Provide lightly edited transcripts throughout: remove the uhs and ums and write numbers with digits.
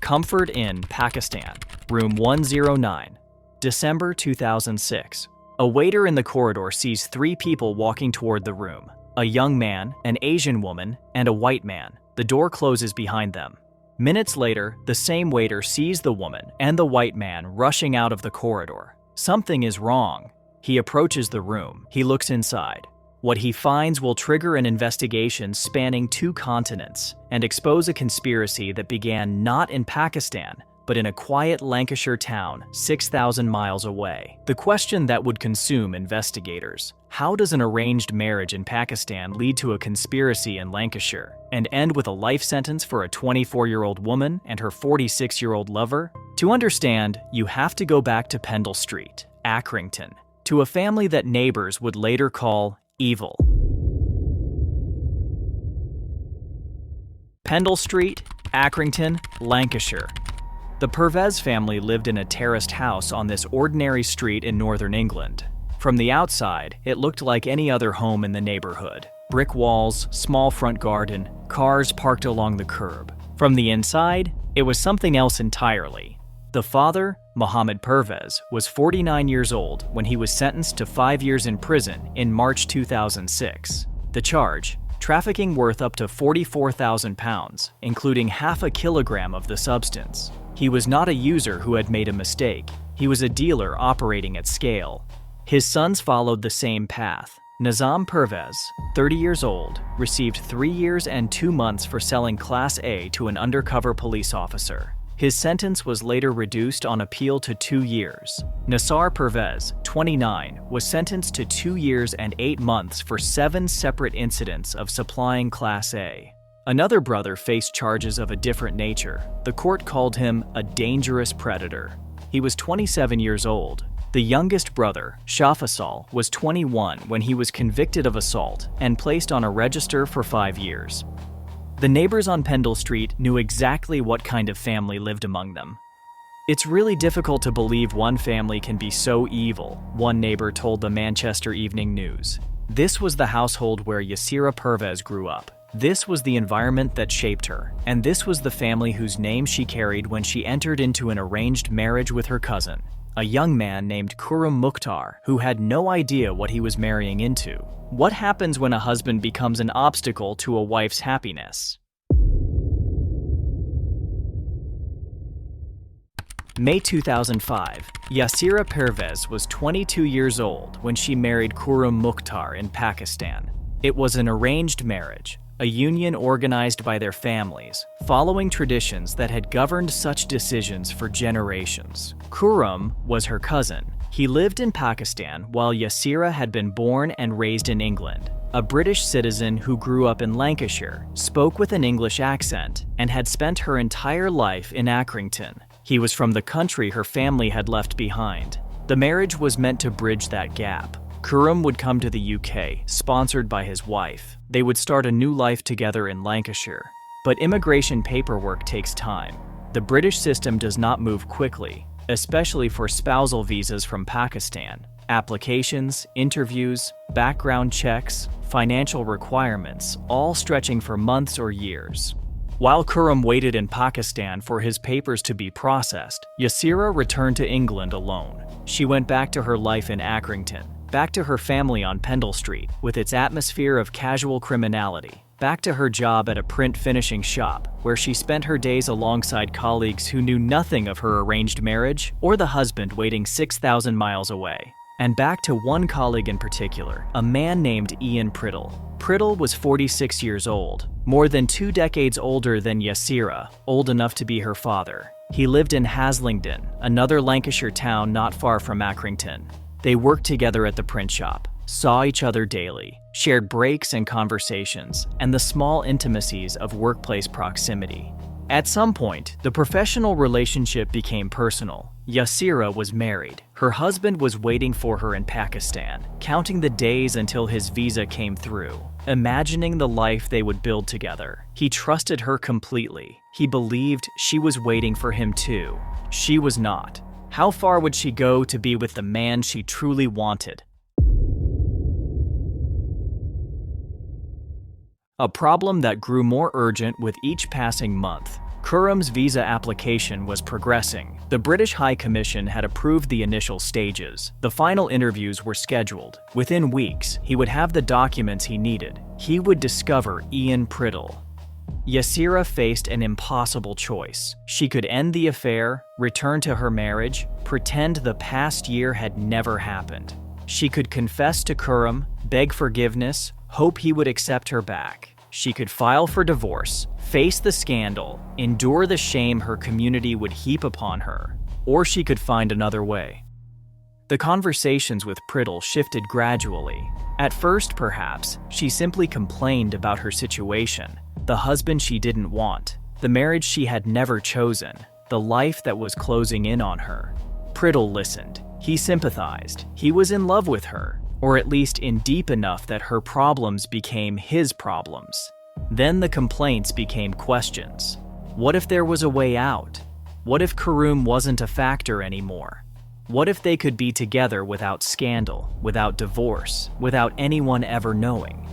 Comfort Inn, Pakistan, room 109, December 2006. A waiter in the corridor sees three people walking toward the room: a young man, an Asian woman, and a white man. The door closes behind them. Minutes later, the same waiter sees the woman and the white man rushing out of the corridor. Something is wrong. He approaches the room. He looks inside. What he finds will trigger an investigation spanning 2 continents and expose a conspiracy that began not in Pakistan, but in a quiet Lancashire town 6,000 miles away. The question that would consume investigators: how does an arranged marriage in Pakistan lead to a conspiracy in Lancashire and end with a life sentence for a 24-year-old woman and her 46-year-old lover? To understand, you have to go back to Pendle Street, Accrington, to a family that neighbors would later call evil. Pendle Street, Accrington, Lancashire. The Pervez family lived in a terraced house on this ordinary street in northern England. From the outside, it looked like any other home in the neighborhood. Brick walls, small front garden, cars parked along the curb. From the inside, it was something else entirely. The father, Mohammed Pervez, was 49 years old when he was sentenced to 5 years in prison in March 2006. The charge: trafficking worth up to £44,000, including half a kilogram of the substance. He was not a user who had made a mistake. He was a dealer operating at scale. His sons followed the same path. Nizam Pervez, 30 years old, received 3 years and 2 months for selling Class A to an undercover police officer. His sentence was later reduced on appeal to 2 years. Yasira Pervez, 29, was sentenced to 2 years and 8 months for 7 separate incidents of supplying Class A. Another brother faced charges of a different nature. The court called him a dangerous predator. He was 27 years old. The youngest brother, Shafasal, was 21 when he was convicted of assault and placed on a register for 5 years. The neighbors on Pendle Street knew exactly what kind of family lived among them. "It's really difficult to believe one family can be so evil," one neighbor told the Manchester Evening News. This was the household where Yasira Pervez grew up. This was the environment that shaped her, and this was the family whose name she carried when she entered into an arranged marriage with her cousin, a young man named Khurrum Mukhtar, who had no idea what he was marrying into. What happens when a husband becomes an obstacle to a wife's happiness? May 2005, Yasira Pervez was 22 years old when she married Khurrum Mukhtar in Pakistan. It was an arranged marriage, a union organized by their families, following traditions that had governed such decisions for generations. Khurrum was her cousin. He lived in Pakistan while Yasira had been born and raised in England. A British citizen who grew up in Lancashire, spoke with an English accent, and had spent her entire life in Accrington. He was from the country her family had left behind. The marriage was meant to bridge that gap. Khurrum would come to the UK, sponsored by his wife. They would start a new life together in Lancashire. But immigration paperwork takes time. The British system does not move quickly, especially for spousal visas from Pakistan. Applications, interviews, background checks, financial requirements, all stretching for months or years. While Khurrum waited in Pakistan for his papers to be processed, Yasira returned to England alone. She went back to her life in Accrington, back to her family on Pendle Street with its atmosphere of casual criminality, back to her job at a print finishing shop where she spent her days alongside colleagues who knew nothing of her arranged marriage or the husband waiting 6,000 miles away. And back to one colleague in particular, a man named Ian Priddle. Priddle was 46 years old, more than 2 decades older than Yasira, old enough to be her father. He lived in Haslingden, another Lancashire town not far from Accrington. They worked together at the print shop, saw each other daily, shared breaks and conversations, and the small intimacies of workplace proximity. At some point, the professional relationship became personal. Yasira was married. Her husband was waiting for her in Pakistan, counting the days until his visa came through, imagining the life they would build together. He trusted her completely. He believed she was waiting for him too. She was not. How far would she go to be with the man she truly wanted? A problem that grew more urgent with each passing month. Khurrum's visa application was progressing. The British High Commission had approved the initial stages. The final interviews were scheduled. Within weeks, he would have the documents he needed. He would discover Ian Priddle. Yasira faced an impossible choice. She could end the affair, return to her marriage, pretend the past year had never happened. She could confess to Khurrum, beg forgiveness, hope he would accept her back. She could file for divorce, face the scandal, endure the shame her community would heap upon her, or she could find another way. The conversations with Priddle shifted gradually. At first, perhaps, she simply complained about her situation, the husband she didn't want, the marriage she had never chosen, the life that was closing in on her. Priddle listened. He sympathized. He was in love with her, or at least in deep enough that her problems became his problems. Then the complaints became questions. What if there was a way out? What if Khurrum wasn't a factor anymore? What if they could be together without scandal, without divorce, without anyone ever knowing?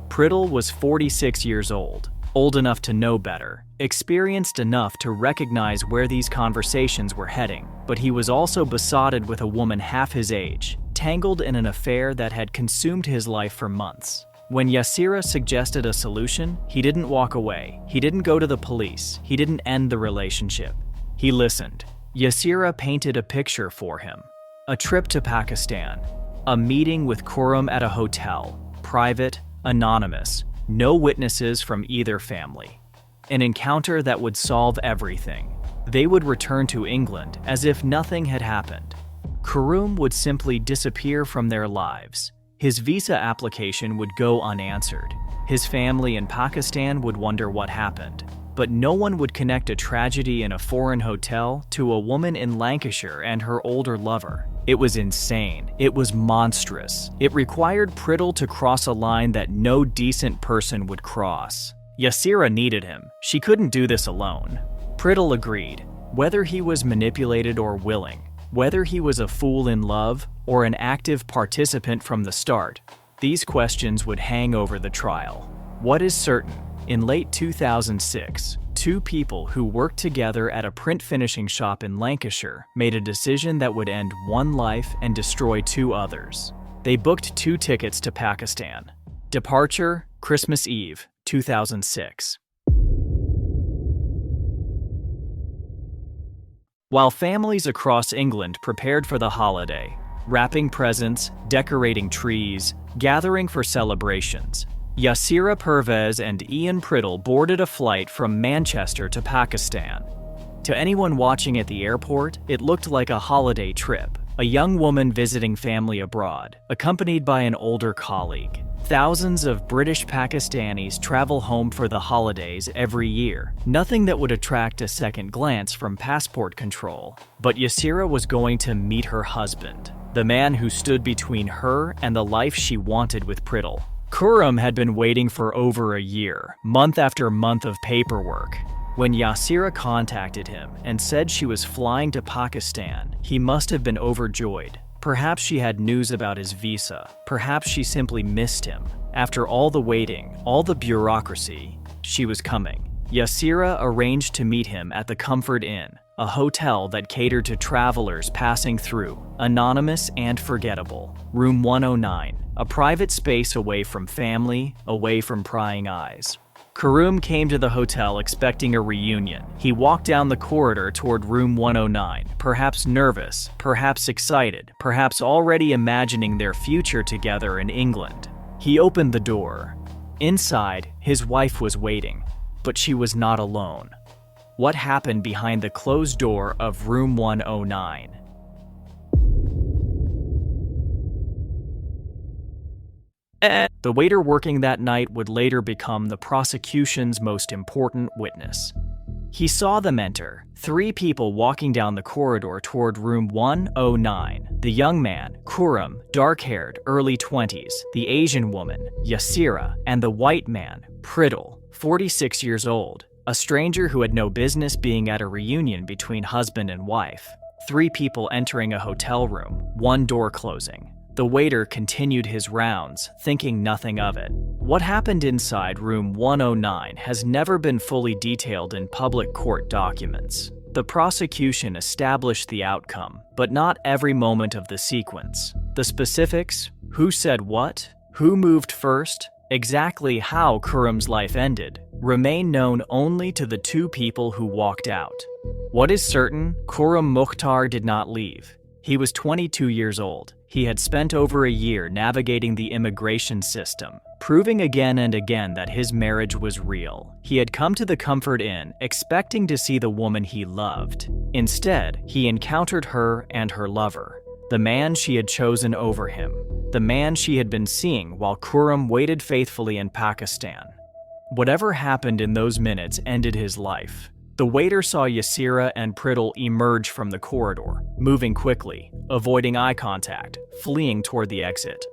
Priddle was 46 years old enough to know better, experienced enough to recognize where these conversations were heading, but he was also besotted with a woman half his age, tangled in an affair that had consumed his life for months. When Yasira suggested a solution, he didn't walk away. He didn't go to the police. He didn't end the relationship. He listened. Yasira painted a picture for him. A trip to Pakistan. A meeting with Khurrum at a hotel. Private, anonymous. No witnesses from either family. An encounter that would solve everything. They would return to England as if nothing had happened. Khurrum would simply disappear from their lives. His visa application would go unanswered. His family in Pakistan would wonder what happened. But no one would connect a tragedy in a foreign hotel to a woman in Lancashire and her older lover. It was insane. It was monstrous. It required Priddle to cross a line that no decent person would cross. Yasira needed him. She couldn't do this alone. Priddle agreed. Whether he was manipulated or willing, whether he was a fool in love or an active participant from the start, these questions would hang over the trial. What is certain? In late 2006, two people who worked together at a print finishing shop in Lancashire made a decision that would end one life and destroy two others. They booked 2 tickets to Pakistan. Departure, Christmas Eve, 2006. While families across England prepared for the holiday, wrapping presents, decorating trees, gathering for celebrations, Yasira Pervez and Ian Priddle boarded a flight from Manchester to Pakistan. To anyone watching at the airport, it looked like a holiday trip, a young woman visiting family abroad, accompanied by an older colleague. Thousands of British-Pakistanis travel home for the holidays every year, nothing that would attract a second glance from passport control. But Yasira was going to meet her husband, the man who stood between her and the life she wanted with Priddle. Khurrum had been waiting for over a year, month after month of paperwork. When Yasira contacted him and said she was flying to Pakistan, he must have been overjoyed. Perhaps she had news about his visa. Perhaps she simply missed him. After all the waiting, all the bureaucracy, she was coming. Yasira arranged to meet him at the Comfort Inn, a hotel that catered to travelers passing through, anonymous and forgettable. Room 109, a private space away from family, away from prying eyes. Khurrum came to the hotel expecting a reunion. He walked down the corridor toward room 109, perhaps nervous, perhaps excited, perhaps already imagining their future together in England. He opened the door. Inside, his wife was waiting, but she was not alone. What happened behind the closed door of room 109? The waiter working that night would later become the prosecution's most important witness. He saw them enter, 3 people walking down the corridor toward room 109. The young man, Khurrum, dark-haired, early 20s, the Asian woman, Yasira, and the white man, Priddle, 46 years old, a stranger who had no business being at a reunion between husband and wife. 3 people entering a hotel room, 1 door closing. The waiter continued his rounds, thinking nothing of it. What happened inside room 109 has never been fully detailed in public court documents. The prosecution established the outcome, but not every moment of the sequence. The specifics, who said what, who moved first, exactly how Khurrum's life ended, remain known only to the two people who walked out. What is certain, Khurrum Mukhtar did not leave. He was 22 years old. He had spent over a year navigating the immigration system, proving again and again that his marriage was real. He had come to the Comfort Inn expecting to see the woman he loved. Instead, he encountered her and her lover, the man she had chosen over him, the man she had been seeing while Khurrum waited faithfully in Pakistan. Whatever happened in those minutes ended his life. The waiter saw Yasira and Priddle emerge from the corridor, moving quickly, avoiding eye contact, fleeing toward the exit.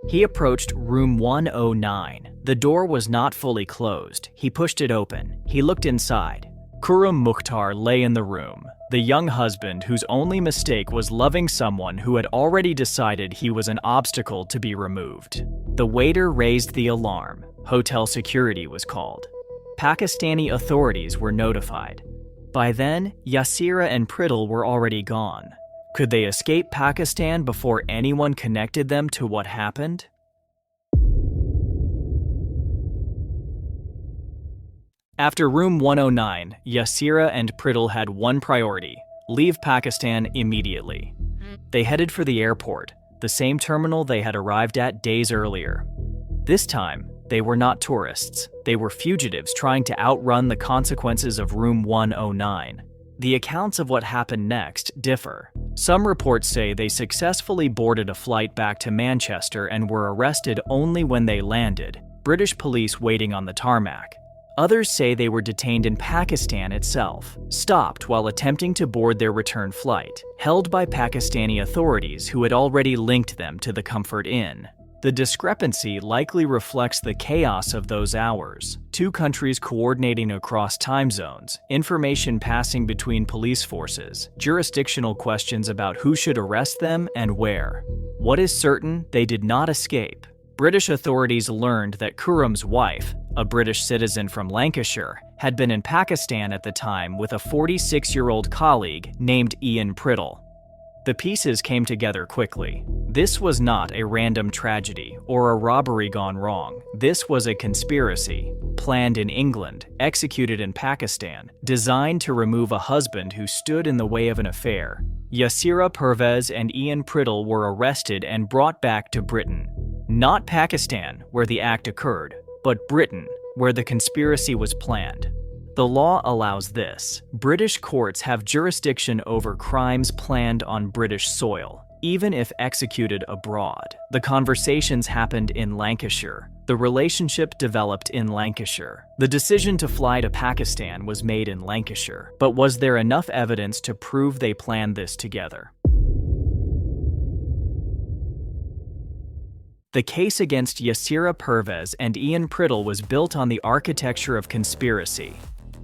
He approached room 109. The door was not fully closed. He pushed it open. He looked inside. Khurrum Mukhtar lay in the room, the young husband whose only mistake was loving someone who had already decided he was an obstacle to be removed. The waiter raised the alarm. Hotel security was called. Pakistani authorities were notified. By then, Yasira and Priddle were already gone. Could they escape Pakistan before anyone connected them to what happened? After room 109, Yasira and Priddle had one priority: leave Pakistan immediately. They headed for the airport, the same terminal they had arrived at days earlier. This time, they were not tourists. They were fugitives trying to outrun the consequences of room 109. The accounts of what happened next differ. Some reports say they successfully boarded a flight back to Manchester and were arrested only when they landed, British police waiting on the tarmac. Others say they were detained in Pakistan itself, stopped while attempting to board their return flight, held by Pakistani authorities who had already linked them to the Comfort Inn. The discrepancy likely reflects the chaos of those hours, two countries coordinating across time zones, information passing between police forces, jurisdictional questions about who should arrest them and where. What is certain, they did not escape. British authorities learned that Khurrum's wife, a British citizen from Lancashire, had been in Pakistan at the time with a 46-year-old colleague named Ian Priddle. The pieces came together quickly. This was not a random tragedy or a robbery gone wrong. This was a conspiracy, planned in England, executed in Pakistan, designed to remove a husband who stood in the way of an affair. Yasira Pervez and Ian Priddle were arrested and brought back to Britain. Not Pakistan, where the act occurred, but Britain, where the conspiracy was planned. The law allows this. British courts have jurisdiction over crimes planned on British soil, even if executed abroad. The conversations happened in Lancashire. The relationship developed in Lancashire. The decision to fly to Pakistan was made in Lancashire. But was there enough evidence to prove they planned this together? The case against Yasira Pervez and Ian Priddle was built on the architecture of conspiracy.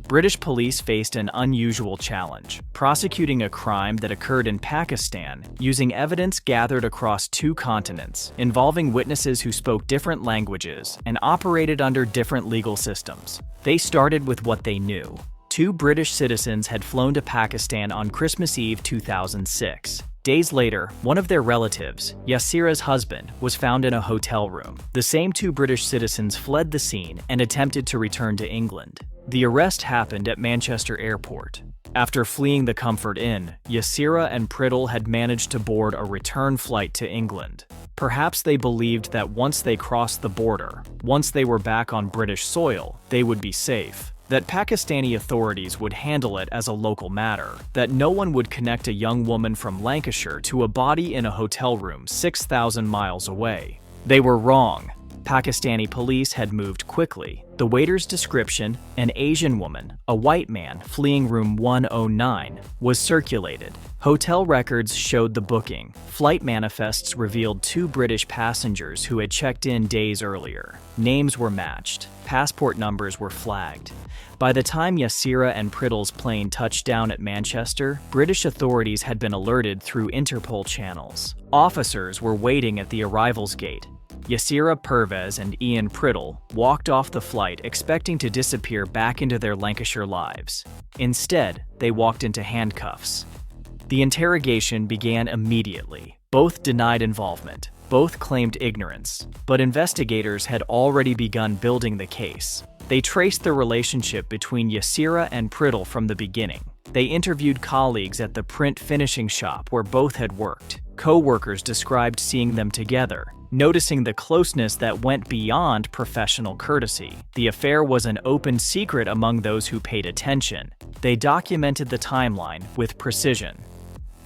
British police faced an unusual challenge, prosecuting a crime that occurred in Pakistan using evidence gathered across two continents, involving witnesses who spoke different languages and operated under different legal systems. They started with what they knew. Two British citizens had flown to Pakistan on Christmas Eve 2006. Days later, one of their relatives, Yasira's husband, was found in a hotel room. The same two British citizens fled the scene and attempted to return to England. The arrest happened at Manchester Airport. After fleeing the Comfort Inn, Yasira and Priddle had managed to board a return flight to England. Perhaps they believed that once they crossed the border, once they were back on British soil, they would be safe. That Pakistani authorities would handle it as a local matter, that no one would connect a young woman from Lancashire to a body in a hotel room 6,000 miles away. They were wrong. Pakistani police had moved quickly. The waiter's description, an Asian woman, a white man fleeing room 109, was circulated. Hotel records showed the booking. Flight manifests revealed two British passengers who had checked in days earlier. Names were matched. Passport numbers were flagged. By the time Yasira and Priddle's plane touched down at Manchester, British authorities had been alerted through Interpol channels. Officers were waiting at the arrivals gate. Yasira Pervez and Ian Priddle walked off the flight expecting to disappear back into their Lancashire lives. Instead, they walked into handcuffs. The interrogation began immediately. Priddle denied involvement. Both claimed ignorance, but investigators had already begun building the case. They traced the relationship between Yasira and Priddle from the beginning. They interviewed colleagues at the print finishing shop where both had worked. Co-workers described seeing them together, noticing the closeness that went beyond professional courtesy. The affair was an open secret among those who paid attention. They documented the timeline with precision.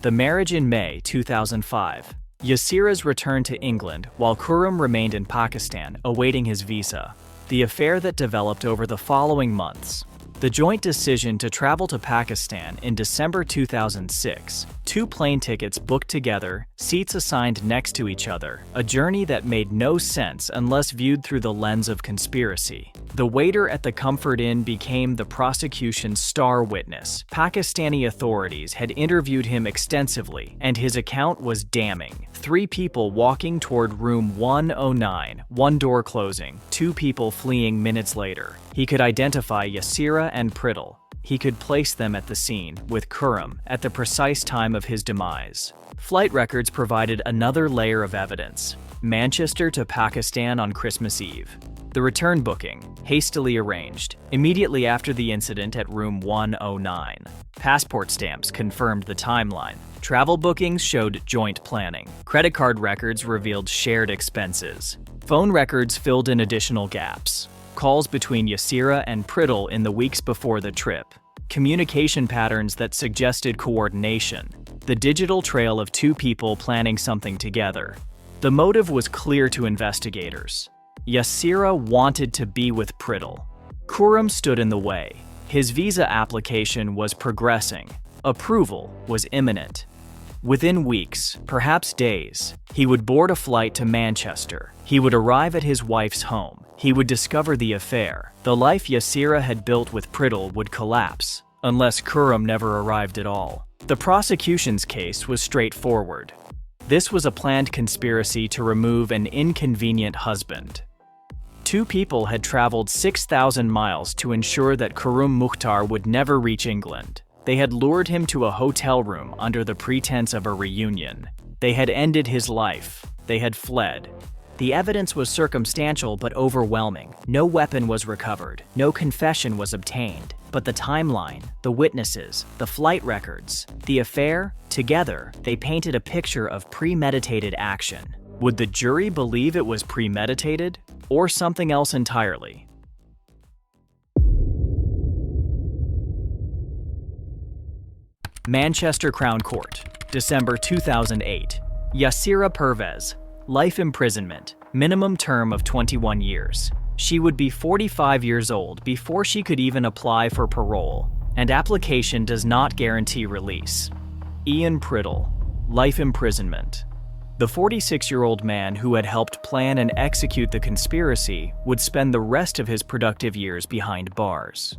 The marriage in May 2005. Yasira's returned to England while Khurrum remained in Pakistan awaiting his visa. The affair that developed over the following months. The joint decision to travel to Pakistan in December 2006. 2 plane tickets booked together, seats assigned next to each other. A journey that made no sense unless viewed through the lens of conspiracy. The waiter at the Comfort Inn became the prosecution's star witness. Pakistani authorities had interviewed him extensively, and his account was damning. 3 people walking toward room 109, 1 door closing, 2 people fleeing minutes later. He could identify Yasira and Priddle. He could place them at the scene, with Khurrum, at the precise time of his demise. Flight records provided another layer of evidence. Manchester to Pakistan on Christmas Eve. The return booking, hastily arranged, immediately after the incident at room 109. Passport stamps confirmed the timeline. Travel bookings showed joint planning. Credit card records revealed shared expenses. Phone records filled in additional gaps. Calls between Yasira and Priddle in the weeks before the trip. Communication patterns that suggested coordination. The digital trail of 2 people planning something together. The motive was clear to investigators. Yasira wanted to be with Priddle. Khurrum stood in the way. His visa application was progressing. Approval was imminent. Within weeks, perhaps days, he would board a flight to Manchester. He would arrive at his wife's home. He would discover the affair. The life Yasira had built with Priddle would collapse, unless Khurrum never arrived at all. The prosecution's case was straightforward. This was a planned conspiracy to remove an inconvenient husband. 2 people had traveled 6,000 miles to ensure that Khurrum Mukhtar would never reach England. They had lured him to a hotel room under the pretense of a reunion. They had ended his life. They had fled. The evidence was circumstantial but overwhelming. No weapon was recovered. No confession was obtained. But the timeline, the witnesses, the flight records, the affair, together, they painted a picture of premeditated action. Would the jury believe it was premeditated or something else entirely? Manchester Crown Court, December 2008. Yasira Pervez, life imprisonment, minimum term of 21 years. She would be 45 years old before she could even apply for parole, and application does not guarantee release. Ian Priddle, life imprisonment. The 46-year-old man who had helped plan and execute the conspiracy would spend the rest of his productive years behind bars.